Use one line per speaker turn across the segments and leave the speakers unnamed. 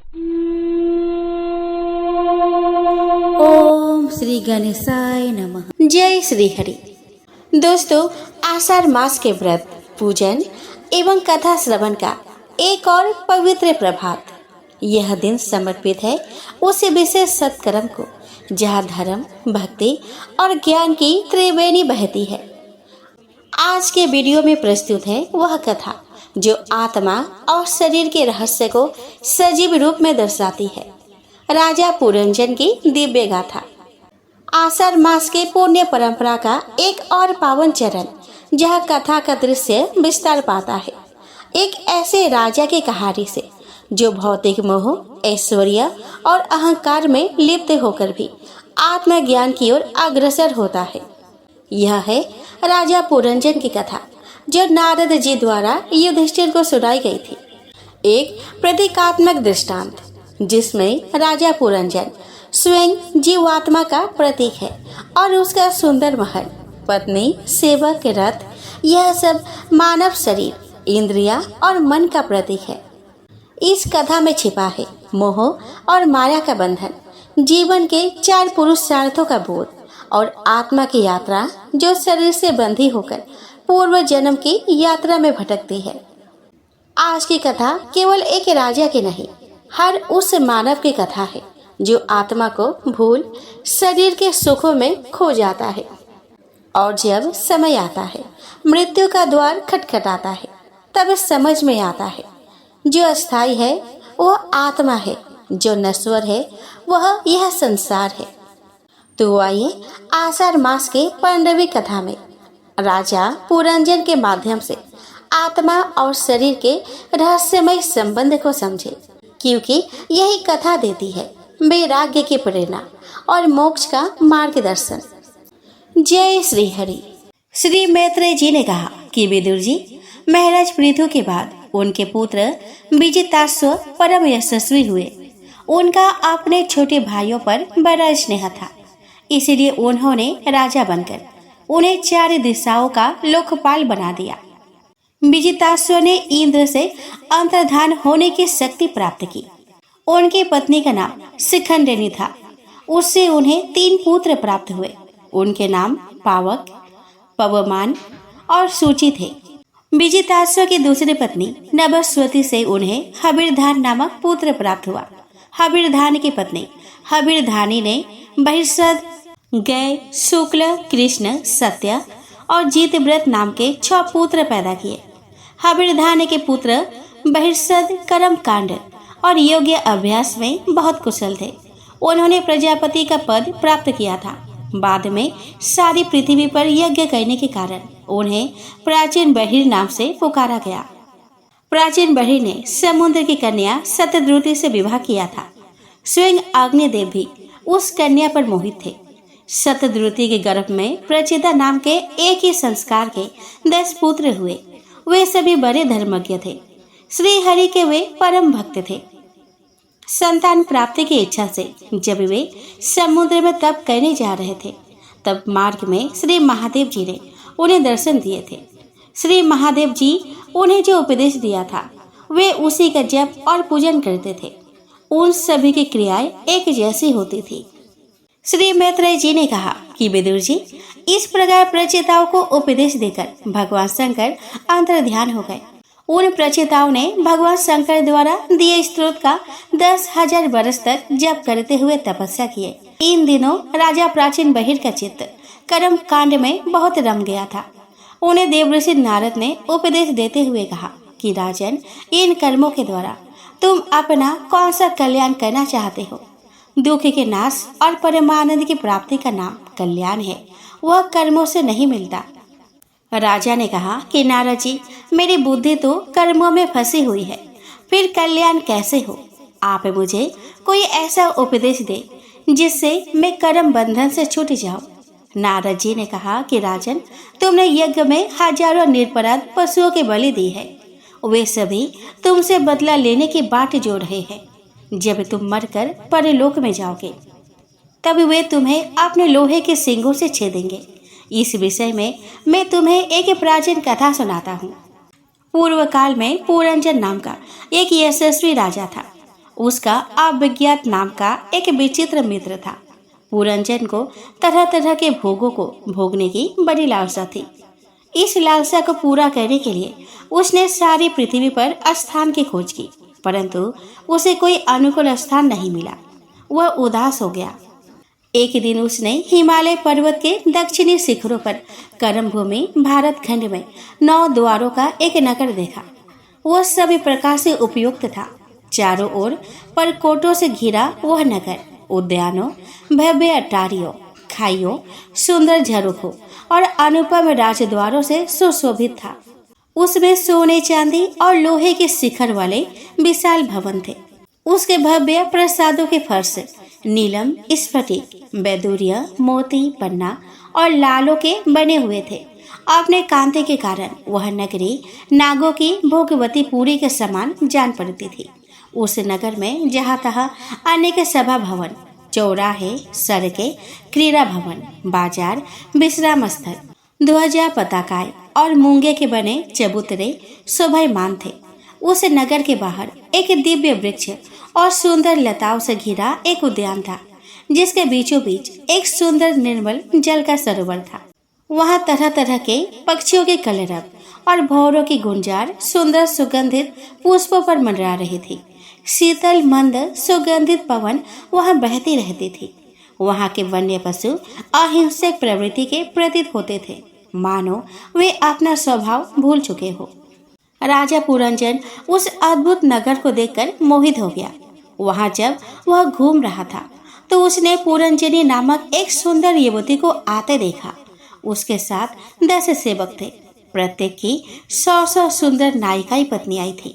ओम श्री गणेशाय नमः। जय श्री हरि। दोस्तों, आषाढ़ मास के व्रत, पूजन एवं कथा श्रवण का एक और पवित्र प्रभात। यह दिन समर्पित है उस विशेष सत्कर्म को जहाँ धर्म, भक्ति और ज्ञान की त्रिवेणी बहती है। आज के वीडियो में प्रस्तुत है वह कथा जो आत्मा और शरीर के रहस्य को सजीव रूप में दर्शाती है। राजा पुरंजन की दिव्य गाथा। आषाढ़ मास के पुण्य परंपरा का एक और पावन चरण जहाँ कथा का दृश्य विस्तार पाता है। एक ऐसे राजा की कहानी से जो भौतिक मोह, ऐश्वर्य और अहंकार में लिप्त होकर भी आत्मज्ञान की ओर अग्रसर होता है। यह है राजा पुरंजन की कथा जो नारद जी द्वारा युधिष्ठिर को सुनाई गई थी। एक प्रतीकात्मक दृष्टांत जिसमें राजा पुरंजन स्वयं जीवात्मा का प्रतीक है और उसका सुंदर महल, पत्नी, सेवक, रथ, यह सब मानव शरीर, इंद्रिया और मन का प्रतीक है। इस कथा में छिपा है मोह और माया का बंधन, जीवन के 4 पुरुषार्थों का बोध और आत्मा की यात्रा जो शरीर से बंधी होकर पूर्व जन्म की यात्रा में भटकती है। आज की कथा केवल एक राजा की नहीं, हर उस मानव की कथा है जो आत्मा को भूल शरीर के सुखों में खो जाता है और जब समय आता है, मृत्यु का द्वार खटखटाता है, तब समझ में आता है जो अस्थाई है वह आत्मा है, जो नश्वर है वह यह संसार है। तो आइए आषाढ़ मास के 15वीं कथा में राजा पुरंजन के माध्यम से आत्मा और शरीर के रहस्यमय संबंध को समझे, क्योंकि यही कथा देती है वैराग्य की प्रेरणा और मोक्ष का मार्गदर्शन। जय श्री हरि। श्री मैत्रेय जी ने कहा कि विदुर जी महाराज पृथु के बाद उनके पुत्र विजिताश्व परम यशस्वी हुए। उनका अपने छोटे भाइयों पर बड़ा स्नेह था, इसलिए उन्होंने राजा बनकर उन्हें 4 दिशाओं का लोकपाल बना दिया। विजिताश्व ने इंद्र से अंतर्धान होने की शक्ति प्राप्त की। उनकी पत्नी का नाम शिखंडिनी था। उससे उन्हें 3 पुत्र प्राप्त हुए। उनके नाम पावक, पवमान और सूची थे। विजिताश्व की दूसरी पत्नी नभस्वती से उन्हें हबीरधान नामक पुत्र प्राप्त हुआ। हबीरधान की पत्नी हबीरधानी ने बहिष्यद, गय, शुक्ल, कृष्ण, सत्य और जीतव्रत नाम के 6 पुत्र पैदा किए। हबीरधान के पुत्र बहिष्यद कर्म कांड और योग्य अभ्यास में बहुत कुशल थे। उन्होंने प्रजापति का पद प्राप्त किया था। बाद में सारी पृथ्वी पर यज्ञ करने के कारण उन्हें प्राचीन बहिर नाम से पुकारा गया। प्राचीन बहिर ने समुद्र की कन्या शतद्रुति से विवाह किया था। स्वयं अग्निदेव भी उस कन्या पर मोहित थे। शतद्रुति के गर्भ में प्रचिता नाम के एक ही संस्कार के 10 पुत्र हुए। वे सभी बड़े धर्मज्ञ थे। श्री हरि के वे परम भक्त थे। संतान प्राप्ति की इच्छा से जब वे समुद्र में तप करने जा रहे थे, तब मार्ग में श्री महादेव जी ने उन्हें दर्शन दिए थे। श्री महादेव जी उन्हें जो उपदेश दिया था वे उसी का जप और पूजन करते थे। उन सभी की क्रियाएं एक जैसी होती थी। श्री मैत्रेय जी ने कहा कि विदुर जी, इस प्रकार प्रचेताओं को उपदेश देकर भगवान शंकर अंतर्ध्यान हो गए। उन प्रचेताओं ने भगवान शंकर द्वारा दिए स्त्रोत का 10,000 वर्ष तक जप करते हुए तपस्या किए। इन दिनों राजा प्राचीन बहिर का चित्त कर्म कांड में बहुत रम गया था। उन्हें देवऋषि नारद ने उपदेश देते हुए कहा कि राजन, इन कर्मों के द्वारा तुम अपना कौन सा कल्याण करना चाहते हो? दुख के नाश और परमानंद की प्राप्ति का नाम कल्याण है, वह कर्मों से नहीं मिलता। राजा ने कहा कि नारद जी, मेरी बुद्धि तो कर्मों में फंसी हुई है, फिर कल्याण कैसे हो? आप मुझे कोई ऐसा उपदेश दे जिससे मैं कर्म बंधन से छूट जाऊं। नारद जी ने कहा कि राजन, तुमने यज्ञ में हजारों निरपराध पशुओं की बलि दी है। वे सभी तुमसे बदला लेने की बाट जोड़ रहे हैं। जब तुम मरकर परलोक में जाओगे तब वे तुम्हें अपने लोहे के सींगों से छेदेंगे। इस विषय में मैं तुम्हें एक प्राचीन कथा सुनाता हूँ। पूर्व काल में पुरंजन नाम का एक यशस्वी राजा था। उसका अभिज्ञात नाम का एक विचित्र मित्र था। पुरंजन को तरह तरह के भोगों को भोगने की बड़ी लालसा थी। इस लालसा को पूरा करने के लिए उसने सारी पृथ्वी पर स्थान की खोज की, परंतु उसे कोई अनुकूल स्थान नहीं मिला। वह उदास हो गया। एक दिन उसने हिमालय पर्वत के दक्षिणी शिखरों पर कर्म भूमि भारत खंड में 9 द्वारों का एक नगर देखा। वह सभी प्रकार से उपयुक्त था। चारों ओर परकोटों से घिरा वह नगर उद्यानों, भव्य अटारियों, खाइयों, सुंदर झरोखों और अनुपम राजद्वारों से सुशोभित था। उसमें सोने चांदी और लोहे के शिखर वाले विशाल भवन थे। उसके भव्य प्रसादों के फर्श नीलम, स्फटिक, बैदूरिया, मोती, पन्ना और लालों के बने हुए थे। अपने कांते के कारण वह नगरी नागों की भोगवती पुरी के समान जान पड़ती थी। उस नगर में जहाँ तहाँ अनेक सभा भवन, चौराहे, सड़कें, क्रीड़ा भवन, बाजार, विश्राम स्थल, ध्वजा, पताकाएं और मूंगे के बने चबूतरे शोभायमान थे। उस नगर के बाहर एक दिव्य वृक्ष और सुंदर लताओं से घिरा एक उद्यान था, जिसके बीचों बीच एक सुंदर निर्मल जल का सरोवर था। वहाँ तरह तरह के पक्षियों के कलरव और भौरों की गुंजार सुंदर सुगंधित पुष्पों पर मंडरा रही थी। शीतल मंद सुगंधित पवन वहाँ बहती रहती थी। वहाँ के वन्य पशु अहिंसक प्रवृत्ति के प्रतीत होते थे, मानो वे अपना स्वभाव भूल चुके हो। राजा पुरंजन उस अद्भुत नगर को देखकर मोहित हो गया। वहाँ जब वह घूम रहा था तो उसने पुरंजनी नामक एक सुंदर युवती को आते देखा। उसके साथ 10 सेवक थे। प्रत्येक की 100 सुंदर नायिकाई पत्नी आई थी।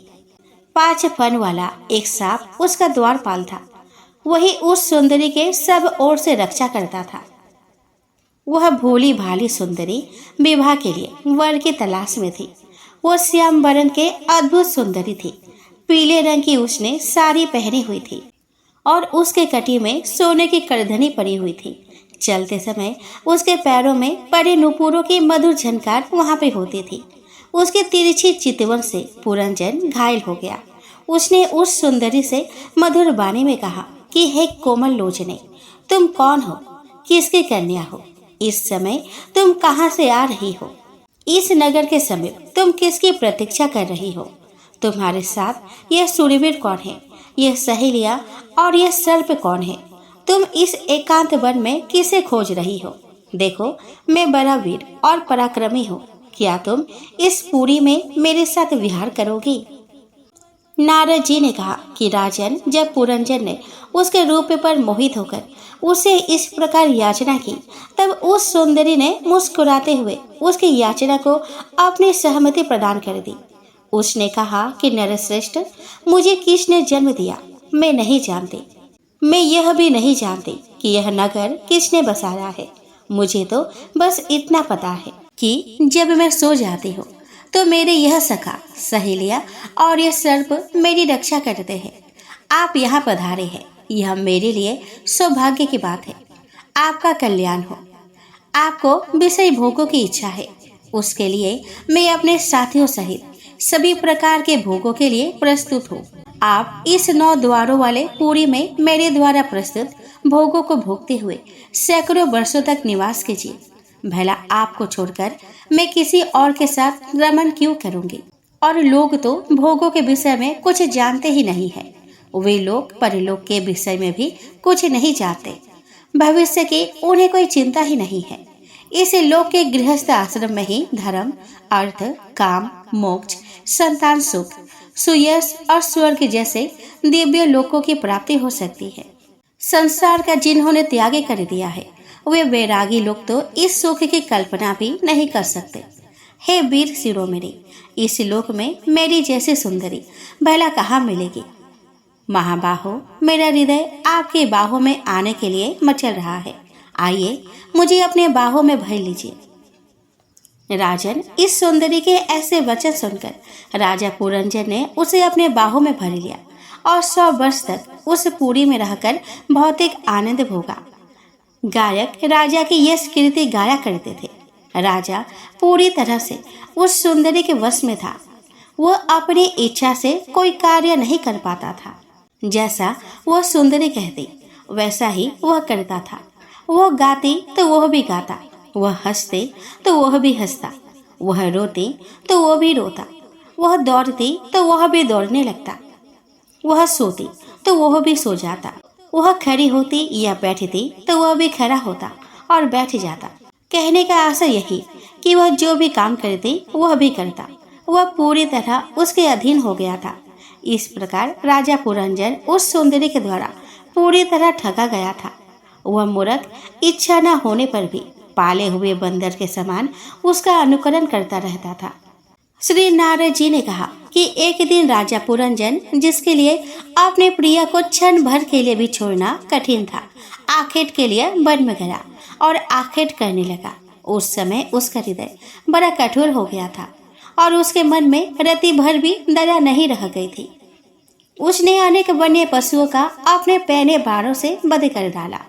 5 फन वाला एक सांप उसका द्वारपाल था। वही उस सुंदरी के सब ओर से रक्षा करता था। वह भोली भाली सुंदरी विवाह के लिए वर की तलाश में थी। वो श्याम वर्ण के अद्भुत सुंदरी थी। पीले रंग की उसने साड़ी पहनी हुई थी और उसके कटी में सोने की करधनी पड़ी हुई थी। चलते समय उसके पैरों में पड़े नुपुरों की मधुर झनकार वहां पे होती थी। उसकी तिरछी चितवन से पुरंजन घायल हो गया। उसने उस सुंदरी से मधुर वाणी में कहा कि हे कोमल लोचने, तुम कौन हो? किसकी कन्या हो? इस समय तुम कहाँ से आ रही हो? इस नगर के समीप तुम किसकी प्रतीक्षा कर रही हो? तुम्हारे साथ यह सूर्यवीर कौन है? यह सहेलिया और यह सर्प कौन है? तुम इस एकांत वन में किसे खोज रही हो? देखो, मैं बड़ा वीर और पराक्रमी हूँ। क्या तुम इस पुरी में मेरे साथ विहार करोगी? नारद जी ने कहा कि राजन, जब पुरंजन ने उसके रूप पर मोहित होकर उसे इस प्रकार याचना की, तब उस सुंदरी ने मुस्कुराते हुए उसकी याचना को अपनी सहमति प्रदान कर दी। उसने कहा कि नरश्रेष्ठ, मुझे किसने जन्म दिया मैं नहीं जानती। मैं यह भी नहीं जानती कि यह नगर किसने बसाया है। मुझे तो बस इतना पता है कि जब मैं सो जाती हूँ तो मेरे यह सखा, सहेलिया और यह सर्प मेरी रक्षा करते हैं। आप यहाँ पधारे हैं, यह मेरे लिए सौभाग्य की बात है। आपका कल्याण हो। आपको विषय भोगों की इच्छा है, उसके लिए मैं अपने साथियों सहित सभी प्रकार के भोगों के लिए प्रस्तुत हूँ। आप इस 9 द्वारों वाले पुरी में मेरे द्वारा प्रस्तुत भोगों को भोगते हुए सैकड़ों वर्षों तक निवास कीजिए। भला आपको छोड़कर मैं किसी और के साथ रमन क्यों करूंगी? और लोग तो भोगों के विषय में कुछ जानते ही नहीं है। वे लोग परलोक के विषय में भी कुछ नहीं जानते। भविष्य की उन्हें कोई चिंता ही नहीं है। इस लोक के गृहस्थ आश्रम में ही धर्म, अर्थ, काम, मोक्ष, संतान सुख, सुयश और स्वर्ग जैसे दिव्य लोकों की प्राप्ति हो सकती है। संसार का जिन्होंने त्याग कर दिया है, वे वैरागी लोग तो इस सुख की कल्पना भी नहीं कर सकते। हे वीर शिरोमणि, इस लोक में मेरी जैसी सुंदरी भला कहाँ मिलेगी? महाबाहो, मेरा हृदय आपके बाहों में आने के लिए मचल रहा है। आइए, मुझे अपने बाहों में भर लीजिए। राजन, इस सुंदरी के ऐसे वचन सुनकर राजा पुरंजन ने उसे अपने बाहों में भर लिया और 100 वर्ष तक उस पुरी में रहकर भौतिक आनंद भोगा। गायक राजा की यश कीर्ति गाया करते थे। राजा पूरी तरह से उस सुंदरी के वश में था। वह अपनी इच्छा से कोई कार्य नहीं कर पाता था। जैसा वह सुंदरी कहती वैसा ही वह करता था। वह गाती तो वह भी गाता, वह हंसते तो वह भी हंसता, वह रोती तो वह भी रोता, वह दौड़ती तो वह भी दौड़ने लगता, वह सोती तो वह भी सो जाता, वह खड़ी होती या बैठती तो वह भी खड़ा होता और बैठ जाता। कहने का आशय यही कि वह जो भी काम करती वह भी करता, वह पूरी तरह उसके अधीन हो गया था। इस प्रकार राजा पुरंजन उस सुंदरी के द्वारा पूरी तरह ठगा गया था। वह मूर्ख इच्छा न होने पर भी पाले हुए बंदर के समान उसका अनुकरण करता रहता था। श्री नारद जी ने कहा कि एक दिन राजा पुरंजन, जिसके लिए अपने प्रिय को क्षण भर के लिए भी छोड़ना कठिन था, आखेट के लिए वन में गया और आखेट करने लगा। उस समय उसका हृदय बड़ा कठोर हो गया था और उसके मन में रति भर भी दया नहीं रह गई थी। उसने अनेक वन्य पशुओं का अपने पैने बाणों से वध कर डाला,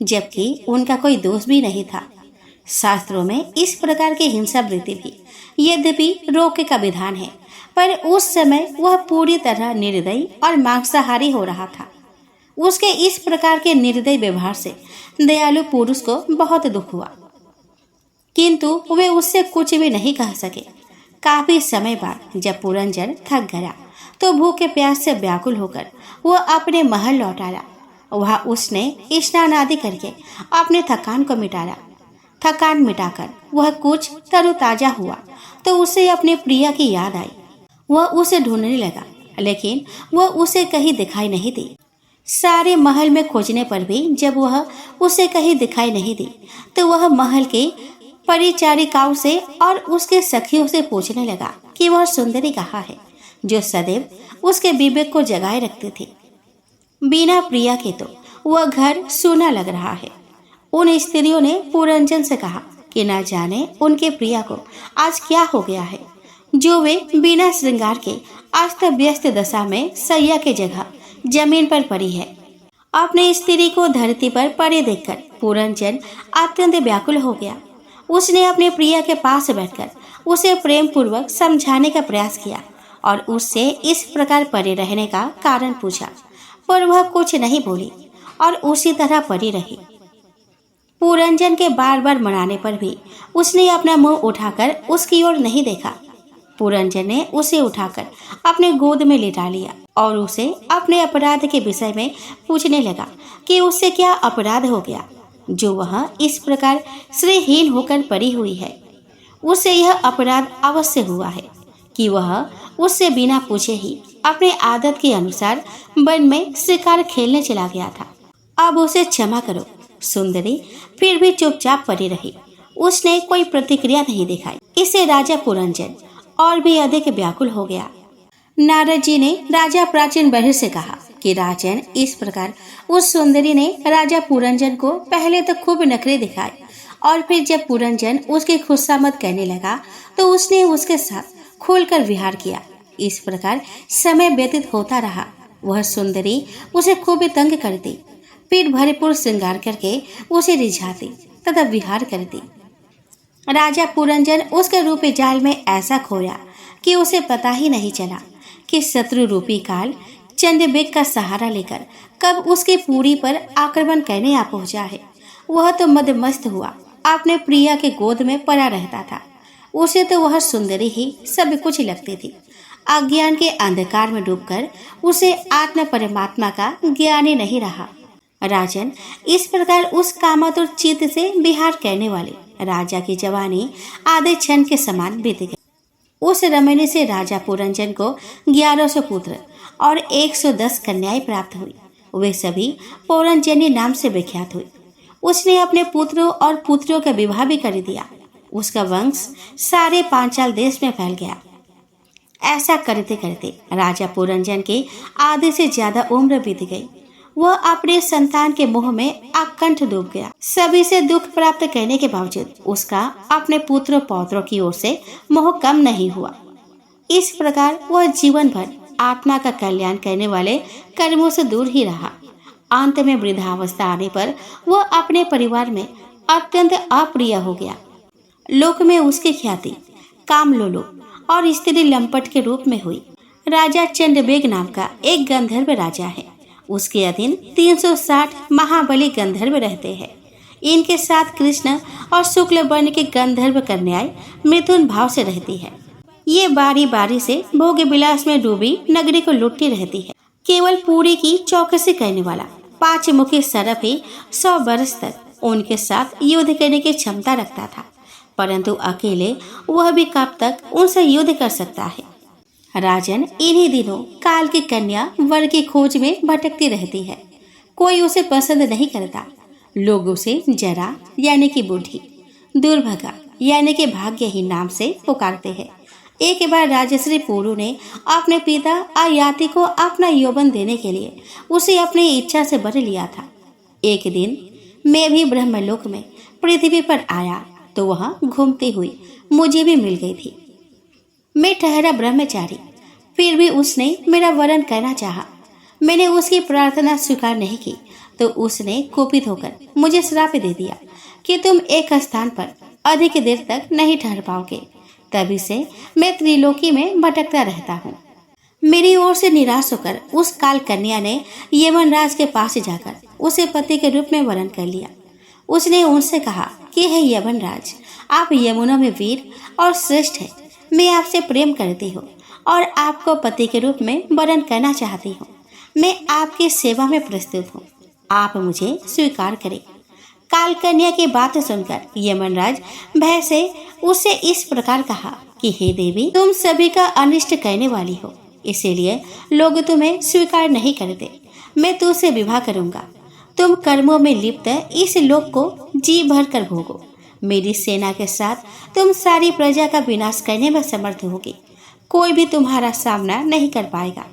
जबकि उनका कोई दोष भी नहीं था। शास्त्रों में इस प्रकार की हिंसा वृत्ति भी यद्यपि रोके का विधान है, पर उस समय वह पूरी तरह निर्दयी और मांसाहारी हो रहा था। उसके इस प्रकार के निर्दयी व्यवहार से दयालु पुरुष को बहुत दुख हुआ, किंतु वे उससे कुछ भी नहीं कह सके। काफी समय बाद जब पुरंजन थक गया तो भूखे प्यास से व्याकुल होकर वह अपने महल लौट आया। वह उसने स्नान आदि करके अपने थकान को मिटाया। थकान मिटाकर वह कुछ तरोताजा हुआ तो उसे अपने प्रिया की याद आई। वह उसे ढूंढने लगा, लेकिन वह उसे कहीं दिखाई नहीं दी। सारे महल में खोजने पर भी जब वह उसे कहीं दिखाई नहीं दी तो वह महल के परिचारिकाओं से और उसके सखियों से पूछने लगा कि वह सुंदरी कहाँ है, जो सदैव उसके विवेक को जगाए रखती थी। बिना प्रिया के तो वह घर सूना लग रहा है। उन स्त्रियों ने पुरंजन से कहा कि न जाने उनके प्रिया को आज क्या हो गया है, जो वे बिना श्रृंगार के अस्त व्यस्त दशा में सैया के जगह जमीन पर पड़ी है। अपने स्त्री को धरती पर पड़े देखकर पुरंजन अत्यंत व्याकुल हो गया। उसने अपने प्रिया के पास बैठकर उसे प्रेम पूर्वक समझाने का प्रयास किया और उससे इस प्रकार पड़े रहने का कारण पूछा, पर वह कुछ नहीं बोली और उसी तरह पड़ी रही। पुरंजन के बार बार मनाने पर भी उसने अपना मुंह उठाकर उसकी ओर नहीं देखा। पुरंजन ने उसे उठाकर अपने गोद में लिटा लिया और उसे अपने अपराध के विषय में पूछने लगा कि उससे क्या अपराध हो गया, जो वह इस प्रकार श्रीहीन होकर पड़ी हुई है। उसे यह अपराध अवश्य हुआ है कि वह उससे बिना पूछे ही अपने आदत के अनुसार वन में शिकार खेलने चला गया था। अब उसे क्षमा करो। सुंदरी फिर भी चुपचाप पड़ी रही। उसने कोई प्रतिक्रिया नहीं दिखाई। इससे राजा पुरंजन और भी अधिक व्याकुल हो गया। नारद जी ने राजा प्राचीन बहिर से कहा कि राजन, इस प्रकार उस सुंदरी ने राजा पुरंजन को पहले तो खूब नखरे दिखाए और फिर जब पुरंजन उसकी खुशामद करने लगा तो उसने उसके साथ खुलकर विहार किया। इस प्रकार समय व्यतीत होता रहा। वह सुंदरी उसे खूब तंग करती, फिर भरपूर श्रृंगार करके उसे रिझाती तथा विहार करती। राजा पुरंजन उसके रूपी जाल में ऐसा खोया कि उसे पता ही नहीं चला कि शत्रु रूपी काल चंद्रबेग का सहारा लेकर कब उसकी पूरी पर आक्रमण करने आ पहुंचा है। वह तो मदमस्त हुआ अपने प्रिया के गोद में पड़ा रहता था। उसे तो वह सुंदरी ही सब कुछ लगती थी। अज्ञान के अंधकार में डूबकर उसे आत्म परमात्मा का ज्ञान ही नहीं रहा। राजन, इस प्रकार उस कामातुर चित्त से विहार करने वाले राजा की जवानी आधे क्षण के समान बीत गई। उस रमणी से राजा पुरंजन को 1100 पुत्र और 110 कन्याएं प्राप्त हुई। वे सभी पौरंजनी नाम से विख्यात हुई। उसने अपने पुत्रों और पुत्रियों का विवाह भी कर दिया। उसका वंश सारे पांचाल देश में फैल गया। ऐसा करते करते राजा पुरंजन की आधे से ज्यादा उम्र बीत गई। वह अपने संतान के मोह में आकंठ डूब गया। सभी से दुख प्राप्त करने के बावजूद उसका अपने पुत्र पौत्रों की ओर से मोह कम नहीं हुआ। इस प्रकार वह जीवन भर आत्मा का कल्याण करने वाले कर्मों से दूर ही रहा। अंत में वृद्धावस्था आने पर वह अपने परिवार में अत्यंत अप्रिय हो गया। लोक में उसकी ख्याति कामलोलो और स्त्री लंपट के रूप में हुई। राजा चंद्रबेग नाम का एक गंधर्व राजा है। उसके अधीन 360 महाबली गंधर्व रहते हैं। इनके साथ कृष्ण और शुक्ल वर्ण के गंधर्व कन्याएं मिथुन भाव से रहती है। ये बारी बारी से भोग विलास में डूबी नगरी को लुटती रहती है। केवल पूरी की चौकसी करने वाला 5 मुखी सरप ही 100 वर्ष तक उनके साथ युद्ध करने की क्षमता रखता था, परंतु अकेले वह भी कब तक उनसे युद्ध कर सकता है। राजन इन्हीं दिनों काल की कन्या वर की खोज में भटकती रहती है। कोई उसे पसंद नहीं करता। लोग उसे जरा यानी कि बूढ़ी, दुर्भगा यानी कि भाग्यहीन नाम से पुकारते हैं। एक बार राजश्री पुरु ने अपने पिता आयाति को अपना यौवन देने के लिए उसे अपनी इच्छा से वर लिया था। एक दिन मैं भी ब्रह्मलोक में पृथ्वी पर आया तो वहाँ घूमती हुई मुझे भी मिल गई थी। मैं ठहरा ब्रह्मचारी, फिर भी उसने मेरा वरण करना चाहा। मैंने उसकी प्रार्थना स्वीकार नहीं की तो उसने कुपित होकर मुझे श्राप दे दिया कि तुम एक स्थान पर अधिक देर तक नहीं ठहर पाओगे। तभी से मैं त्रिलोकी में भटकता रहता हूँ। मेरी ओर से निराश होकर उस काल कन्या ने यमनराज के पास जाकर उसे पति के रूप में वरण कर लिया। उसने उनसे कहा कि हे यमनराज, आप यमुना में वीर और श्रेष्ठ हैं। मैं आपसे प्रेम करती हूँ और आपको पति के रूप में वरण करना चाहती हूँ। मैं आपकी सेवा में प्रस्तुत हूँ, आप मुझे स्वीकार करें। काल कन्या की बात सुनकर यमनराज भय से उससे इस प्रकार कहा कि हे देवी, तुम सभी का अनिष्ट करने वाली हो, इसीलिए लोग तुम्हें स्वीकार नहीं करते। मैं तुझसे विवाह करूंगा। तुम कर्मों में लिप्त इस लोक को जी भर कर भोगो। मेरी सेना के साथ तुम सारी प्रजा का विनाश करने में समर्थ होगी। कोई भी तुम्हारा सामना नहीं कर पाएगा।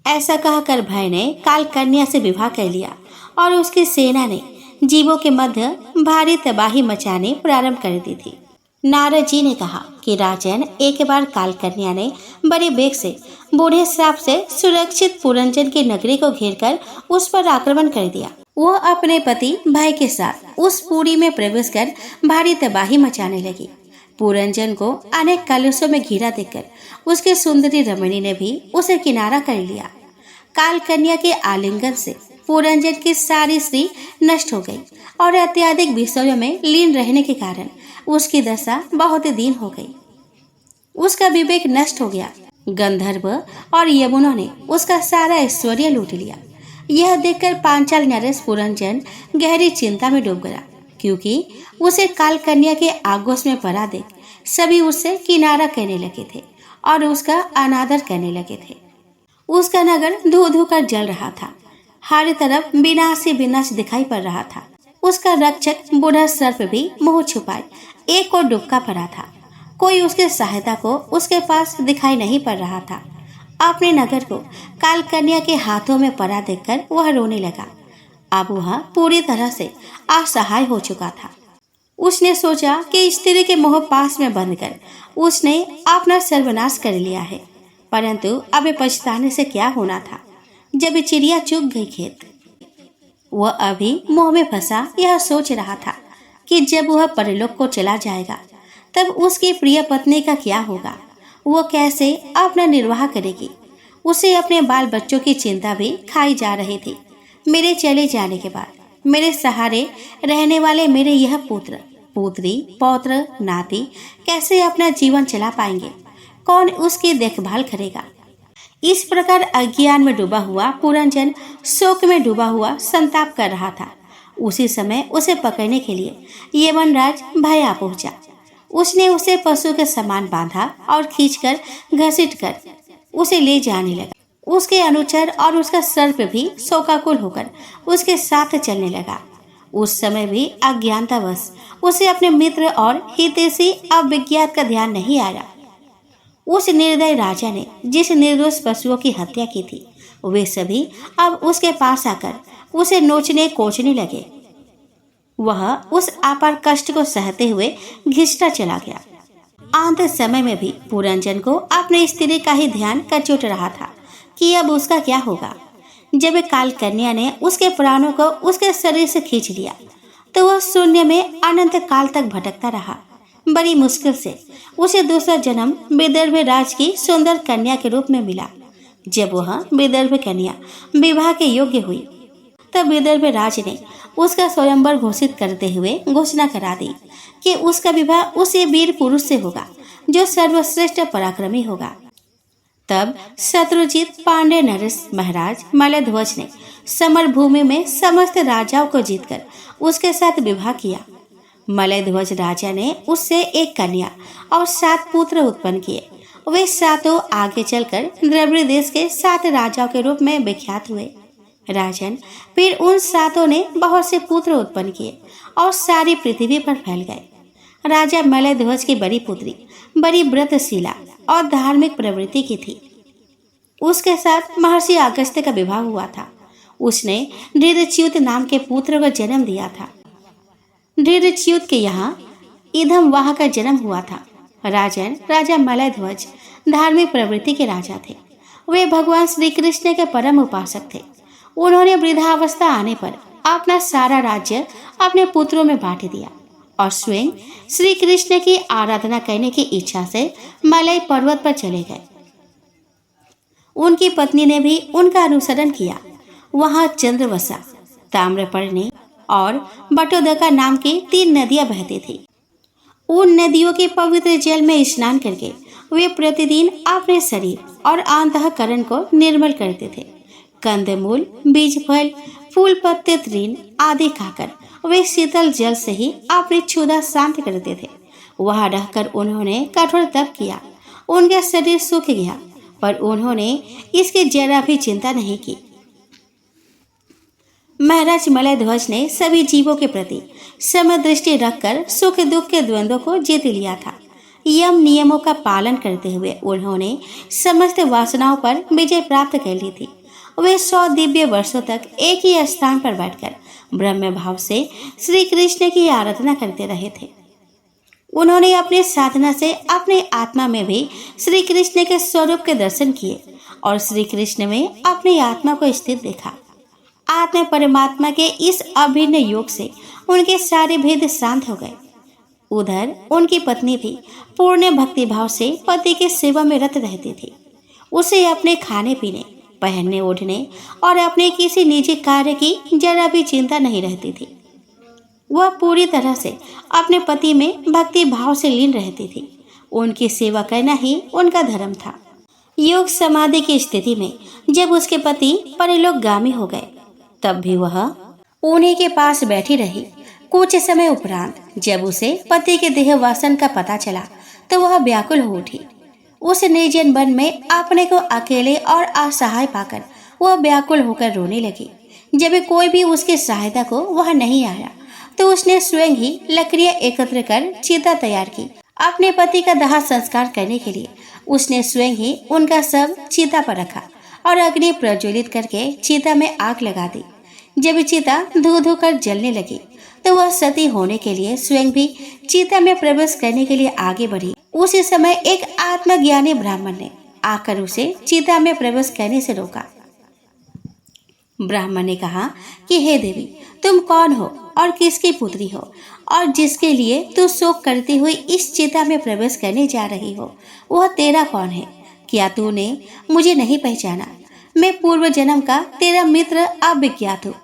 ऐसा कहकर भय ने काल कन्या से विवाह कर लिया और उसकी सेना ने जीवों के मध्य भारी तबाही मचाने प्रारंभ कर दी थी। नारद जी ने कहा कि राजन, एक बार काल कन्या ने बड़े वेग से बूढ़े सांप से सुरक्षित पुरंजन की नगरी को घेरकर उस पर आक्रमण कर दिया। वह अपने पति भय के साथ उस पुरी में प्रवेश कर भारी तबाही मचाने लगी। पुरंजन को अनेक कलशों में घिरा देखकर उसकी सुंदरी रमणी ने भी उसे किनारा कर लिया। काल कन्या के आलिंगन से पुरंजन की सारी स्त्री नष्ट हो गई और अत्याधिक विषयों में लीन रहने के कारण उसकी दशा बहुत दिन हो गई। उसका विवेक नष्ट हो गया। गंधर्व और यमुनों ने उसका सारा ऐश्वर्य लूट लिया। यह देखकर पांचाल नरेश पुरंजन गहरी चिंता में डूब गया, क्योंकि उसे काल कन्या के आगोश में पड़ा देख सभी उससे किनारा करने लगे थे और उसका अनादर करने लगे थे। उसका नगर धू धू कर जल रहा था। हर तरफ विनाश ही विनाश दिखाई पड़ रहा था। उसका रक्षक बूढ़ा सर्प भी मुंह छुपाए एक और डुबका पड़ा था। कोई उसके सहायता को उसके पास दिखाई नहीं पड़ रहा था। अपने नगर को काल कन्या के हाथों में पड़ा देखकर वह रोने लगा। अब वह पूरी तरह से असहाय हो चुका था। उसने सोचा कि स्त्री के मोह पास में बंद कर उसने अपना सर्वनाश कर लिया है, परंतु अब पछताने से क्या होना था जब चिड़िया चुग गई खेत। वह अभी मोह में फंसा यह सोच रहा था कि जब वह परलोक को चला जाएगा तब उसकी प्रिय पत्नी का क्या होगा, वो कैसे अपना निर्वाह करेगी। उसे अपने बाल बच्चों की चिंता भी खाई जा रही थी। मेरे चले जाने के बाद मेरे सहारे रहने वाले मेरे यह पुत्र, पुत्री, पौत्र, नाती कैसे अपना जीवन चला पाएंगे? कौन उसकी देखभाल करेगा? इस प्रकार अज्ञान में डूबा हुआ पुरंजन शोक में डूबा हुआ संताप कर रहा था। उसी समय उसे पकड़ने के लिए यमनराज भय आ पहुंचा। उसने उसे पशु के समान बांधा और खींचकर घसीटकर उसे ले जाने लगा। उसके अनुचर और उसका सर्प भी शोकाकुल होकर उसके साथ चलने लगा। उस समय भी अज्ञानतावश उसे अपने मित्र और हितैषी अविज्ञात का ध्यान नहीं आया। उस निर्दय राजा ने जिस निर्दोष पशुओं की हत्या की थी, वे सभी अब उसके पास आकर उसे नोचने कोचने लगे। वह उस अपार कष्ट को सहते हुए घिसता चला गया। अंत समय में भी पुरंजन को अपने स्त्री का ही ध्यान कचोट रहा था कि अब उसका क्या होगा। जब काल कन्या ने उसके प्राणों को उसके शरीर से खींच लिया तो वह शून्य में अनंत काल तक भटकता रहा। बड़ी मुश्किल से उसे दूसरा जन्म विदर्भ राज की सुंदर कन्या के रूप में मिला। जब वह विदर्भ कन्या विवाह के योग्य हुई तब विदर्भ राज ने उसका स्वयंवर घोषित करते हुए घोषणा करा दी कि उसका विवाह उस वीर पुरुष से होगा जो सर्वश्रेष्ठ पराक्रमी होगा। तब शत्रुजीत पांडे नरेश महाराज मलयध्वज ने समर भूमि में समस्त राजाओं को जीतकर उसके साथ विवाह किया। मलयध्वज राजा ने उससे एक कन्या और 7 पुत्र उत्पन्न किए। वे सातों आगे चलकर द्रविड़ देश के 7 राजाओं के रूप में विख्यात हुए। राजन, फिर उन सातों ने बहुत से पुत्र उत्पन्न किए और सारी पृथ्वी पर फैल गए। राजा मलयध्वज की बड़ी पुत्री बड़ी व्रतशीला और धार्मिक प्रवृत्ति की थी। उसके साथ महर्षि अगस्त्य का विवाह हुआ था। उसने धृतच्युत नाम के पुत्र को जन्म दिया था। धृतच्युत के यहाँ इदमवाह का जन्म हुआ था। राजन, राजा मलयध्वज धार्मिक प्रवृत्ति के राजा थे। वे भगवान श्री कृष्ण के परम उपासक थे। उन्होंने वृद्धावस्था आने पर अपना सारा राज्य अपने पुत्रों में बांट दिया और स्वयं श्री कृष्ण की आराधना करने की इच्छा से मलय पर्वत पर चले गए। उनकी पत्नी ने भी उनका अनुसरण किया। वहां चंद्रवसा, ताम्रपर्णी और बटोदका नाम की 3 नदियां बहती थी। उन नदियों के पवित्र जल में स्नान करके वे प्रतिदिन अपने शरीर और अंतःकरण को निर्मल करते थे। कंदमूल, बीज, फल, फूल, पत्ते, तृण आदि खाकर वे शीतल जल से ही अपनी क्षुधा शांत करते थे। वहां रहकर उन्होंने कठोर तप किया। उनका शरीर सूख गया, पर उन्होंने इसकी जरा भी चिंता नहीं की। महाराज मलयध्वज ने सभी जीवों के प्रति समदृष्टि रखकर सुख दुख के द्वंद्वों को जीत लिया था। यम नियमों का पालन करते हुए उन्होंने समस्त वासनाओं पर विजय प्राप्त कर ली थी। वे 100 दिव्य वर्षों तक एक ही स्थान पर बैठकर ब्रह्म भाव से श्री कृष्ण की आराधना करते रहे थे। उन्होंने अपनी साधना से अपने आत्मा में भी श्री कृष्ण के स्वरूप के दर्शन किए और श्री कृष्ण में अपनी आत्मा को स्थित देखा। आत्मा परमात्मा के इस अभिन्न योग से उनके सारे भेद शांत हो गए। उधर उनकी पत्नी भी पूर्ण भक्ति भाव से पति की सेवा में रत रहती थी। उसे अपने खाने पीने, पहनने ओढ़ने और अपने किसी निजी कार्य की जरा भी चिंता नहीं रहती थी। वह पूरी तरह से अपने पति में भक्ति भाव से लीन रहती थी। उनकी सेवा करना ही उनका धर्म था। योग समाधि की स्थिति में जब उसके पति परलोकगामी हो गए तब भी वह उन्हीं के पास बैठी रही। कुछ समय उपरांत जब उसे पति के देह वासन का पता चला तो वह व्याकुल हो उठी। उस निर्जन वन में अपने को अकेले और असहाय पाकर वह व्याकुल होकर रोने लगी। जब कोई भी उसकी सहायता को वह नहीं आया तो उसने स्वयं ही लकड़ियां एकत्र कर चिता तैयार की। अपने पति का दाह संस्कार करने के लिए उसने स्वयं ही उनका शव चिता पर रखा और अग्नि प्रज्वलित करके चिता में आग लगा दी। जब चिता धू धू कर जलने लगी तो वह सती होने के लिए स्वयं भी चिता में प्रवेश करने के लिए आगे बढ़ी। उसी समय एक आत्मज्ञानी ब्राह्मण ने आकर उसे चिता में प्रवेश करने से रोका। ब्राह्मण ने कहा कि हे देवी, तुम कौन हो और किसकी पुत्री हो और जिसके लिए तू शोक करती हुई इस चिता में प्रवेश करने जा रही हो, वह तेरा कौन है? क्या तूने मुझे नहीं पहचाना? मैं पूर्व जन्म का तेरा मित्र अविज्ञात हूँ।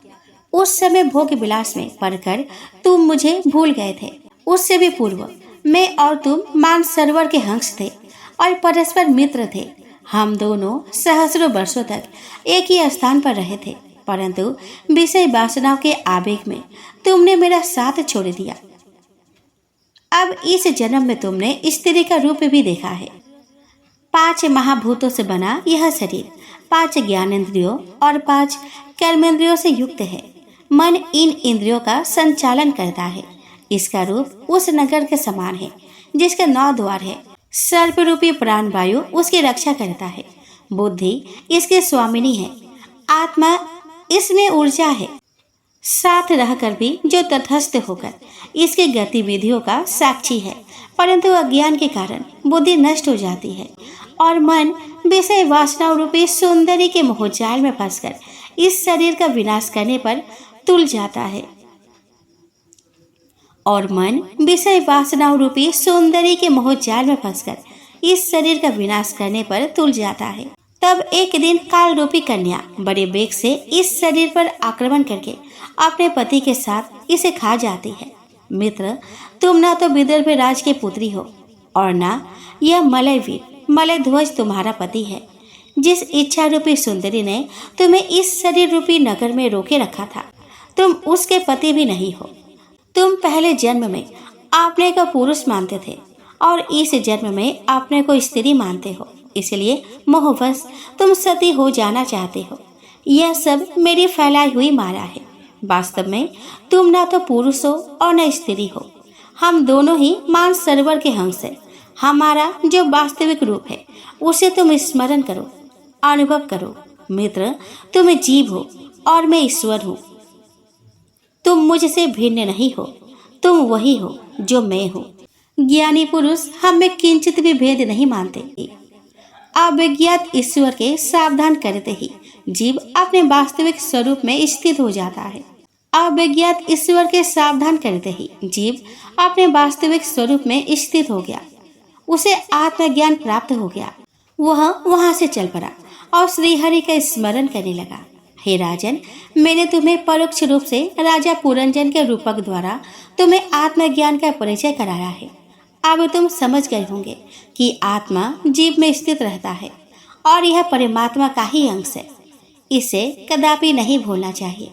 उस समय भोग विलास में पड़कर तुम मुझे भूल गए थे। उससे भी पूर्व मैं और तुम मानसरोवर के हंस थे और परस्पर मित्र थे। हम दोनों सहस्रों वर्षों तक एक ही स्थान पर रहे थे, परंतु विषय वासनाओं के आवेग में तुमने मेरा साथ छोड़ दिया। अब इस जन्म में तुमने स्त्री का रूप भी देखा है। 5 महाभूतों से बना यह शरीर 5 ज्ञानेंद्रियों और 5 कर्मेंद्रियों से युक्त है। मन इन इंद्रियों का संचालन करता है। इसका रूप उस नगर के समान है जिसके 9 द्वार है। सर्प रूपी प्राण वायु उसकी रक्षा करता है। बुद्धि इसकी स्वामिनी है। आत्मा इसमें ऊर्जा है। साथ रहकर भी जो तटस्थ होकर इसकी गतिविधियों का साक्षी है, परंतु अज्ञान के कारण बुद्धि नष्ट हो जाती है और मन विषय वासना रूपी सौंदर्य के मोहजाल में फंसकर इस शरीर का विनाश करने पर तुल जाता है। और मन विषय वासना रूपी सौंदर्य के मोहजाल में फंसकर इस शरीर का विनाश करने पर तुल जाता है। तब एक दिन काल रूपी कन्या बड़े वेग से इस शरीर पर आक्रमण करके अपने पति के साथ इसे खा जाती है। मित्र, तुम ना तो विदर्भ राज के पुत्री हो और ना यह मलयवीर मलय ध्वज तुम्हारा पति है। जिस इच्छा रूपी सुंदरी ने तुम्हें इस शरीर रूपी नगर में रोके रखा था, तुम उसके पति भी नहीं हो। तुम पहले जन्म में अपने को पुरुष मानते थे और इस जन्म में अपने को स्त्री मानते हो, इसलिए मोहवश तुम सती हो जाना चाहते हो। यह सब मेरी फैलाई हुई माया है। वास्तव में तुम ना तो पुरुष हो और न स्त्री हो। हम दोनों ही मान सरोवर के हंस हैं। हमारा जो वास्तविक रूप है उसे तुम स्मरण करो, अनुभव करो। मित्र, तुम जीव हो और मैं ईश्वर हूँ। तुम मुझसे भिन्न नहीं हो, तुम वही हो जो मैं हूँ। ज्ञानी पुरुष हम में किंचित भी भेद नहीं मानते। अविज्ञात ईश्वर के सावधान करते ही जीव अपने वास्तविक स्वरूप में स्थित हो जाता है। अविज्ञात ईश्वर के सावधान करते ही जीव अपने वास्तविक स्वरूप में स्थित हो गया। उसे आत्मज्ञान प्राप्त हो गया। वह वहां से चल पड़ा और श्रीहरि का स्मरण करने लगा। हे राजन, मैंने तुम्हें परोक्ष रूप से राजा पुरंजन के रूपक द्वारा तुम्हें आत्मज्ञान का परिचय कराया है। अब तुम समझ गए होंगे कि आत्मा जीव में स्थित रहता है और यह परमात्मा का ही अंश है। इसे कदापि नहीं भूलना चाहिए।